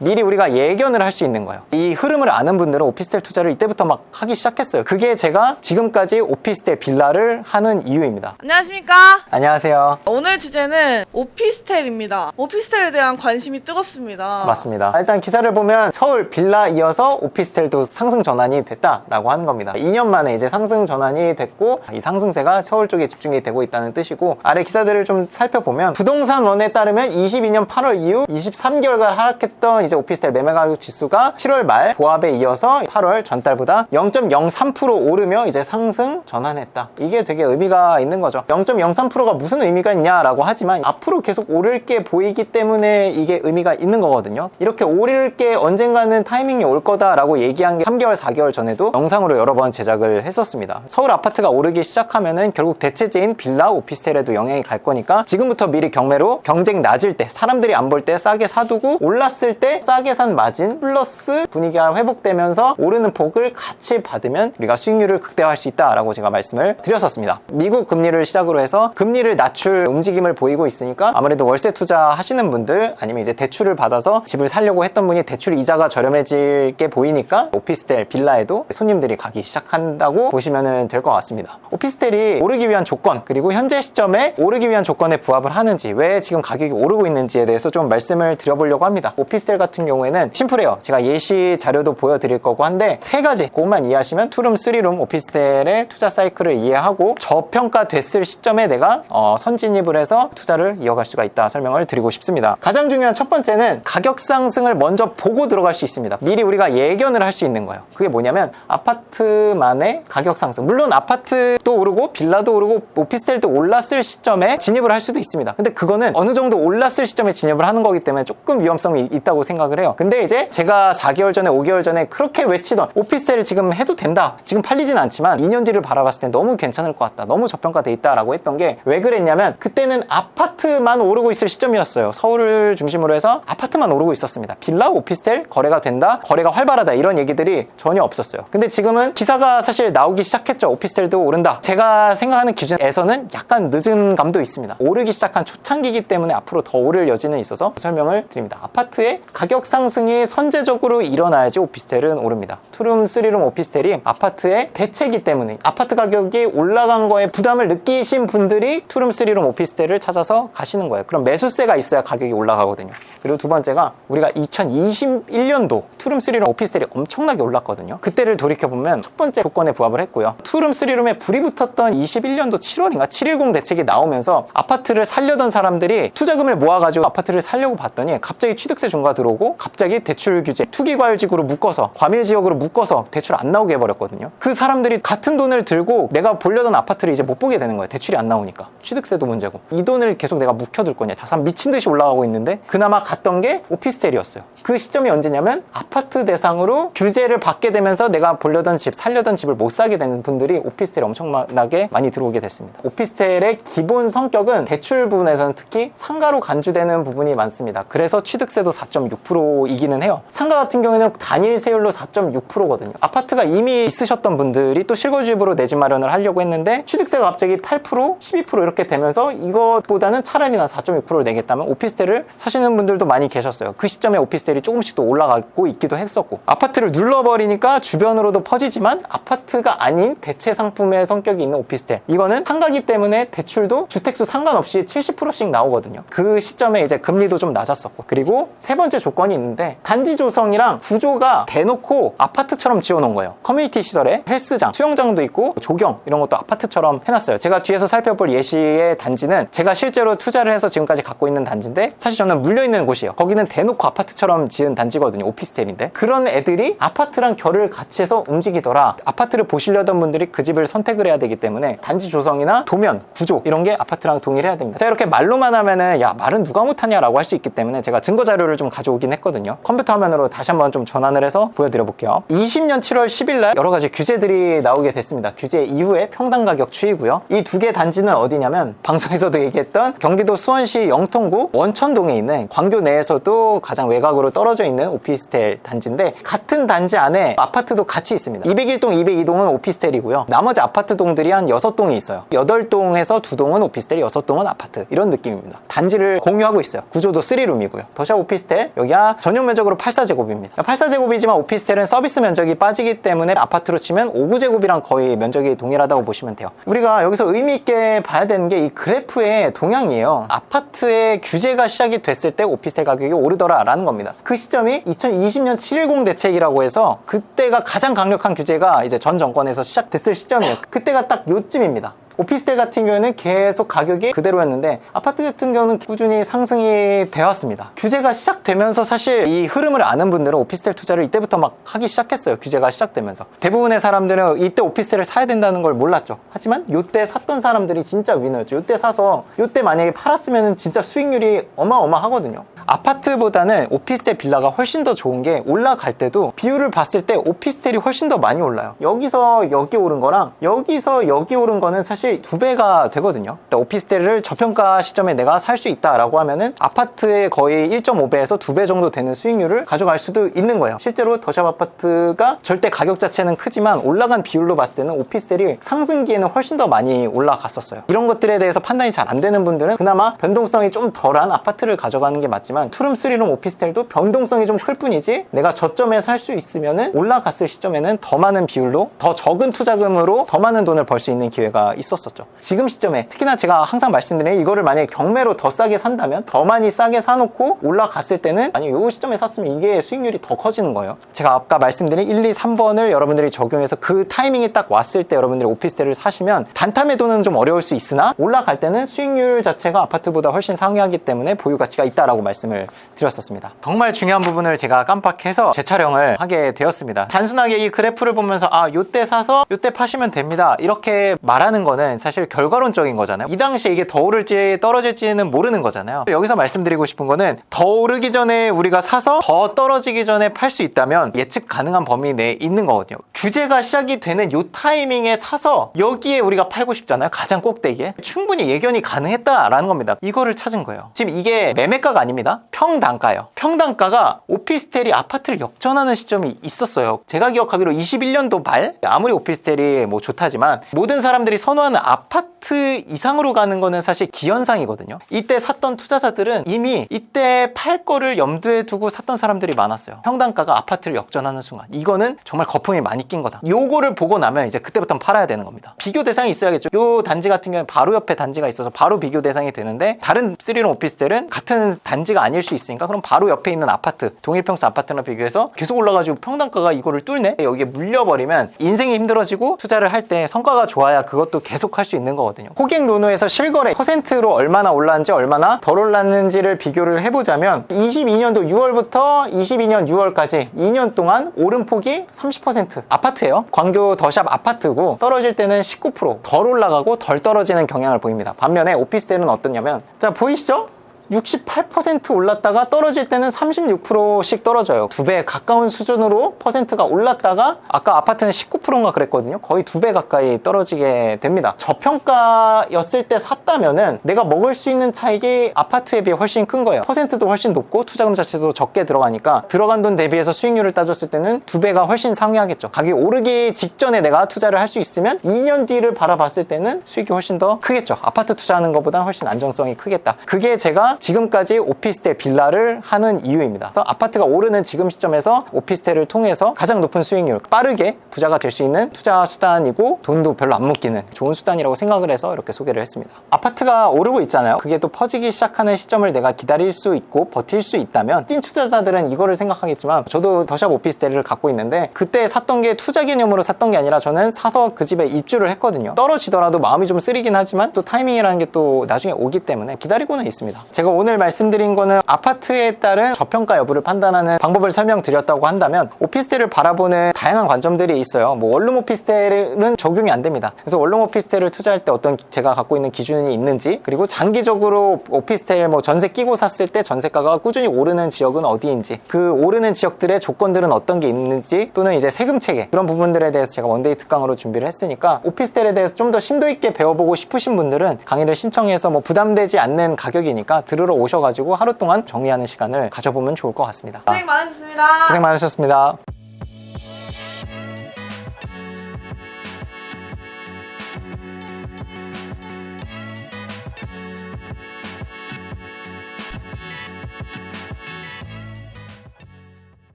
미리 우리가 예견을 할 수 있는 거예요. 이 흐름을 아는 분들은 오피스텔 투자를 이때부터 막 하기 시작했어요. 그게 제가 지금까지 오피스텔 빌라를 하는 이유입니다. 안녕하십니까? 안녕하세요. 오늘 주제는 오피스텔입니다. 오피스텔에 대한 관심이 뜨겁습니다. 맞습니다. 일단 기사를 보면 서울 빌라 이어서 오피스텔도 상승 전환이 됐다라고 하는 겁니다. 2년 만에 이제 상승 전환이 됐고 이 상승세가 서울 쪽에 집중이 되고 있다는 뜻이고, 아래 기사들을 좀 살펴보면 부동산원에 따르면 22년 8월 이후 23개월간 하락했던 이제 오피스텔 매매 가격 지수가 7월 말 조합에 이어서 8월 전달보다 0.03% 오르며 이제 상승 전환했다. 이게 되게 의미가 있는 거죠. 0.03%가 무슨 의미가 있냐라고 하지만 앞으로 계속 오를 게 보이기 때문에 이게 의미가 있는 거거든요. 이렇게 오를 게 언젠가는 타이밍이 올 거다라고 얘기한 게 3개월 4개월 전에도 영상으로 여러 번 제작을 했었습니다. 서울 아파트가 오르기 시작하면은 결국 대체제인 빌라 오피스텔에도 영향이 갈 거니까 지금부터 미리 경매로 경쟁 낮을 때, 사람들이 안 볼 때 싸게 사두고 올랐을 때 싸게 산 마진 플러스 분위기가 회복되면서 오르는 폭을 같이 받으면 우리가 수익률을 극대화할 수 있다라고 제가 말씀을 드렸었습니다. 미국 금리를 시작으로 해서 금리를 낮출 움직임을 보이고 있으니까 아무래도 월세 투자 하시는 분들, 아니면 이제 대출을 받아서 집을 살려고 했던 분이 대출 이자가 저렴해질 게 보이니까 오피스텔 빌라에도 손님들이 가기 시작한다고 보시면 될 것 같습니다. 오피스텔이 오르기 위한 조건, 그리고 현재 시점에 오르기 위한 조건에 부합을 하는지, 왜 지금 가격이 오르고 있는지에 대해서 좀 말씀을 드려보려고 합니다. 오피스텔 같은 경우에는 심플해요. 제가 예시 자료도 보여드릴 거고 한데 세 가지, 그것만 이해하시면 투룸, 쓰리룸 오피스텔의 투자 사이클을 이해하고 저평가됐을 시점에 내가 선진입을 해서 투자를 이어갈 수가 있다 설명을 드리고 싶습니다. 가장 중요한 첫 번째는 가격 상승을 먼저 보고 들어갈 수 있습니다. 미리 우리가 예견을 할 수 있는 거예요. 그게 뭐냐면 아파트만의 가격 상승, 물론 아파트도 오르고 빌라도 오르고 오피스텔도 올랐을 시점에 진입을 할 수도 있습니다. 근데 그거는 어느 정도 올랐을 시점에 진입을 하는 거기 때문에 조금 위험성이 있다고 생각을 해요. 근데 이제 제가 4개월 전에 5개월 전에 그렇게 외치던 오피스텔을 지금 해도 된다, 지금 팔리진 않지만 2년 뒤를 바라봤을 때 너무 괜찮을 것 같다, 너무 저평가돼 있다라고 했던 게 왜 그랬냐면 그때는 아파트만 오르고 있을 시점이었어요. 서울을 중심으로 해서 아파트만 오르고 있었습니다. 빌라, 오피스텔 거래가 된다, 거래가 활발하다, 이런 얘기들이 전혀 없었어요. 근데 지금은 기사가 사실 나오기 시작했죠. 오피스텔도 오른다. 제가 생각하는 기준에서는 약간 늦은 감도 있습니다. 오르기 시작한 초창기이기 때문에 앞으로 더 오를 여지는 있어서 설명을 드립니다. 아파트의 가격 상승이 선제적으로 일어나야지 오피스텔은 오릅니다. 투룸, 쓰리룸 오피스텔이 아파트의 대체이기 때문에 아파트 가격이 올라간 거에 부담을 느끼신 분들이 투룸, 쓰리룸 오피스텔을 찾아서 가시는 거예요. 그럼 매수세가 있어야 가격이 올라가거든요. 그리고 두 번째가 우리가 2021년도 투룸, 쓰리룸 오피스텔이 엄청나게 올랐거든요. 그때를 돌이켜보면 첫 번째 조건에 부합을 했고요. 투룸, 쓰리룸에 불이 붙었던 21년도 7월인가 710 대책이 나오면서 아파트를 살려던 사람들이 투자금을 모아가지고 아파트를 살려고 봤더니 갑자기 취득세 중과 들어오고 갑자기 대출 규제, 투기과열지구로 묶어서, 과밀지역으로 묶어서 대출 안 나오게 해버렸거든요. 그 사람들이 같은 돈을 들고 내가 보려던 아파트를 이제 못 보게 되는 거예요. 대출이 안 나오니까. 취득세도 문제고. 이 돈을 계속 내가 묵혀둘 거냐. 자산 미친 듯이 올라가고 있는데 그나마 갔던 게 오피스텔이었어요. 그 시점이 언제냐면 아파트 대상으로 규제를 받게 되면서 내가 보려던 집, 살려던 집을 못 사게 되는 분들이 오피스텔에 엄청나게 많이 들어오게 됐습니다. 오피스텔의 기본 성격은 대출 부분에서는 특히 상가로 간주되는 부분이 많습니다. 그래서 취득세도 4.6%이기는 해요. 상가 같은 경우에는 단일 세율로 4.6%거든요. 아파트가 이미 있으셨던 분들이 또 실거주입으로 내 집 마련을 하려고 했는데 취득세가 갑자기 8%, 12% 이렇게 되면서 이것보다는 차라리 난 4.6%를 내겠다면 오피스텔을 사시는 분들도 많이 계셨어요. 그 시점에 오피스텔이 조금씩 또 올라가고 있기도 했었고, 아파트를 눌러버리니까 주변으로도 퍼지지만 아파트가 아닌 대체 상품의 성격이 있는 오피스텔, 이거는 상가기 때문에 대출도 주택수 상관없이 70%씩 나오거든요. 그 시점에 이제 금리도 좀 낮았었고, 그리고 세 번째 조건이 있는데 단지 조성이랑 구조가 대놓고 아파트처럼 지어놓은 거예요. 커뮤니티 시설에 헬스장, 수영장도 있고 조경 이런 것도 아파트처럼 해놨어요. 제가 뒤에서 살펴볼 예시의 단지는 제가 실제로 투자를 해서 지금까지 갖고 있는 단지인데 사실 저는 물려있는 곳이에요. 거기는 대놓고 아파트처럼 지은 단지거든요. 오피스텔인데 그런 애들이 아파트랑 결을 같이 해서 움직이더라. 아파트를 보시려던 분들이 그 집을 선택을 해야 되기 때문에 단지 조성이나 도면, 구조 이런 게 아파트랑 동일해야 됩니다. 제가 이렇게 말로만 하면은 야 말은 누가 못하냐라고 할 수 있기 때문에 제가 증거 자료를 좀 가져오긴 했거든요. 컴퓨터 화면으로 다시 한번 좀 전환을 해서 보여드려 볼게요. 20년 7월 10일 날 여러 가지 규제들이 나오게 됐습니다. 규제 이후에 평당 가격 추이고요. 이 두 개 단지는 어디냐면 방송에서도 얘기했던 경기도 수원시 영통구 원천동에 있는 광교 내에서도 가장 외곽으로 떨어져 있는 오피스텔 단지인데 같은 단지 안에 아파트도 같이 있습니다. 201동, 202동은 오피스텔이고요. 나머지 아파트 동들이 한 6동이 있어요. 8동에서 2동은 오피스텔, 6동은 아파트 이런 느낌입니다. 단지를 공유하고 있어요. 구조도 3룸이고요. 더샵 오피스텔 여기 면적이야? 전용 면적으로 84제곱입니다. 84제곱이지만 오피스텔은 서비스 면적이 빠지기 때문에 아파트로 치면 5구제곱이랑 거의 면적이 동일하다고 보시면 돼요. 우리가 여기서 의미 있게 봐야 되는 게 이 그래프의 동향이에요. 아파트의 규제가 시작이 됐을 때 오피스텔 가격이 오르더라 라는 겁니다. 그 시점이 2020년 710 대책이라고 해서 그때가 가장 강력한 규제가 이제 전 정권에서 시작됐을 시점이에요. 그때가 딱 요쯤입니다. 오피스텔 같은 경우에는 계속 가격이 그대로였는데 아파트 같은 경우는 꾸준히 상승이 되었습니다. 규제가 시작되면서 사실 이 흐름을 아는 분들은 오피스텔 투자를 이때부터 막 하기 시작했어요. 규제가 시작되면서. 대부분의 사람들은 이때 오피스텔을 사야 된다는 걸 몰랐죠. 하지만 이때 샀던 사람들이 진짜 위너였죠. 이때 사서 이때 만약에 팔았으면 진짜 수익률이 어마어마하거든요. 아파트보다는 오피스텔 빌라가 훨씬 더 좋은 게 올라갈 때도 비율을 봤을 때 오피스텔이 훨씬 더 많이 올라요. 여기서 여기 오른 거랑 여기서 여기 오른 거는 사실 2배가 되거든요. 오피스텔을 저평가 시점에 내가 살 수 있다라고 하면은 아파트의 거의 1.5배에서 2배 정도 되는 수익률을 가져갈 수도 있는 거예요. 실제로 더샵 아파트가 절대 가격 자체는 크지만 올라간 비율로 봤을 때는 오피스텔이 상승기에는 훨씬 더 많이 올라갔었어요. 이런 것들에 대해서 판단이 잘 안 되는 분들은 그나마 변동성이 좀 덜한 아파트를 가져가는 게 맞지만 투룸, 쓰리룸 오피스텔도 변동성이 좀 클 뿐이지 내가 저점에 살 수 있으면은 올라갔을 시점에는 더 많은 비율로 더 적은 투자금으로 더 많은 돈을 벌 수 있는 기회가 있었었죠. 지금 시점에 특히나 제가 항상 말씀드린 이거를 만약에 경매로 더 싸게 산다면 더 많이 싸게 사놓고 올라갔을 때는 아니 요 시점에 샀으면 이게 수익률이 더 커지는 거예요. 제가 아까 말씀드린 1, 2, 3번을 여러분들이 적용해서 그 타이밍이 딱 왔을 때 여러분들이 오피스텔을 사시면 단타 매도는 좀 어려울 수 있으나 올라갈 때는 수익률 자체가 아파트보다 훨씬 상회하기 때문에 보유 가치가 있다라고 말씀을 드렸었습니다. 정말 중요한 부분을 제가 깜빡해서 재촬영을 하게 되었습니다. 단순하게 이 그래프를 보면서 아 요때 사서 요때 파시면 됩니다 이렇게 말하는 거는 사실 결과론적인 거잖아요. 이 당시에 이게 더 오를지 떨어질지는 모르는 거잖아요. 여기서 말씀드리고 싶은 거는 더 오르기 전에 우리가 사서 더 떨어지기 전에 팔 수 있다면 예측 가능한 범위 내에 있는 거거든요. 규제가 시작이 되는 요 타이밍에 사서 여기에 우리가 팔고 싶잖아요. 가장 꼭대기에 충분히 예견이 가능했다라는 겁니다. 이거를 찾은 거예요. 지금 이게 매매가가 아닙니다. 평단가예요. 평단가가 오피스텔이 아파트를 역전하는 시점이 있었어요. 제가 기억하기로 21년도 말 아무리 오피스텔이 뭐 좋다지만 모든 사람들이 선호하는 아파트 이상으로 가는 거는 사실 기현상이거든요. 이때 샀던 투자자들은 이미 이때 팔 거를 염두에 두고 샀던 사람들이 많았어요. 평단가가 아파트를 역전하는 순간 이거는 정말 거품이 많이 낀 거다. 요거를 보고 나면 이제 그때부터는 팔아야 되는 겁니다. 비교 대상이 있어야겠죠. 요 단지 같은 경우는 바로 옆에 단지가 있어서 바로 비교 대상이 되는데 다른 3룸 오피스텔은 같은 단지가 아닐 수 있으니까 그럼 바로 옆에 있는 아파트 동일평수 아파트랑 비교해서 계속 올라가지고 평단가가 이거를 뚫네? 여기에 물려버리면 인생이 힘들어지고 투자를 할 때 성과가 좋아야 그것도 계속 할 수 있는 거거든요. 호갱 노노에서 실거래 퍼센트로 얼마나 올랐는지 얼마나 덜 올랐는지를 비교를 해보자면 22년도 6월부터 22년 6월까지 2년 동안 오름폭이 30% 아파트예요. 광교 더샵 아파트고 떨어질 때는 19%덜 올라가고 덜 떨어지는 경향을 보입니다. 반면에 오피스텔은 어떠냐면 자 보이시죠? 68% 올랐다가 떨어질 때는 36%씩 떨어져요. 2배 가까운 수준으로 퍼센트가 올랐다가 아까 아파트는 19%인가 그랬거든요. 거의 2배 가까이 떨어지게 됩니다. 저평가였을 때 샀다면은 내가 먹을 수 있는 차익이 아파트에 비해 훨씬 큰 거예요. 퍼센트도 훨씬 높고 투자금 자체도 적게 들어가니까 들어간 돈 대비해서 수익률을 따졌을 때는 2배가 훨씬 상회하겠죠. 가격이 오르기 직전에 내가 투자를 할 수 있으면 2년 뒤를 바라봤을 때는 수익이 훨씬 더 크겠죠. 아파트 투자하는 것보다 훨씬 안정성이 크겠다. 그게 제가 지금까지 오피스텔 빌라를 하는 이유입니다. 그래서 아파트가 오르는 지금 시점에서 오피스텔을 통해서 가장 높은 수익률, 빠르게 부자가 될 수 있는 투자 수단이고 돈도 별로 안 묶이는 좋은 수단이라고 생각을 해서 이렇게 소개를 했습니다. 아파트가 오르고 있잖아요. 그게 또 퍼지기 시작하는 시점을 내가 기다릴 수 있고 버틸 수 있다면 찐 투자자들은 이거를 생각하겠지만 저도 더샵 오피스텔을 갖고 있는데 그때 샀던 게 투자 개념으로 샀던 게 아니라 저는 사서 그 집에 입주를 했거든요. 떨어지더라도 마음이 좀 쓰리긴 하지만 또 타이밍이라는 게 또 나중에 오기 때문에 기다리고는 있습니다. 제가 오늘 말씀드린 거는 아파트에 따른 저평가 여부를 판단하는 방법을 설명드렸다고 한다면 오피스텔을 바라보는 다양한 관점들이 있어요. 뭐 원룸 오피스텔은 적용이 안 됩니다. 그래서 원룸 오피스텔을 투자할 때 어떤 제가 갖고 있는 기준이 있는지 그리고 장기적으로 오피스텔 뭐 전세 끼고 샀을 때 전세가가 꾸준히 오르는 지역은 어디인지 그 오르는 지역들의 조건들은 어떤 게 있는지 또는 이제 세금 체계 그런 부분들에 대해서 제가 원데이 특강으로 준비를 했으니까 오피스텔에 대해서 좀 더 심도 있게 배워보고 싶으신 분들은 강의를 신청해서 뭐 부담되지 않는 가격이니까 들으러 오셔가지고 하루 동안 정리하는 시간을 가져보면 좋을 것 같습니다. 고생 많으셨습니다. 고생 많으셨습니다.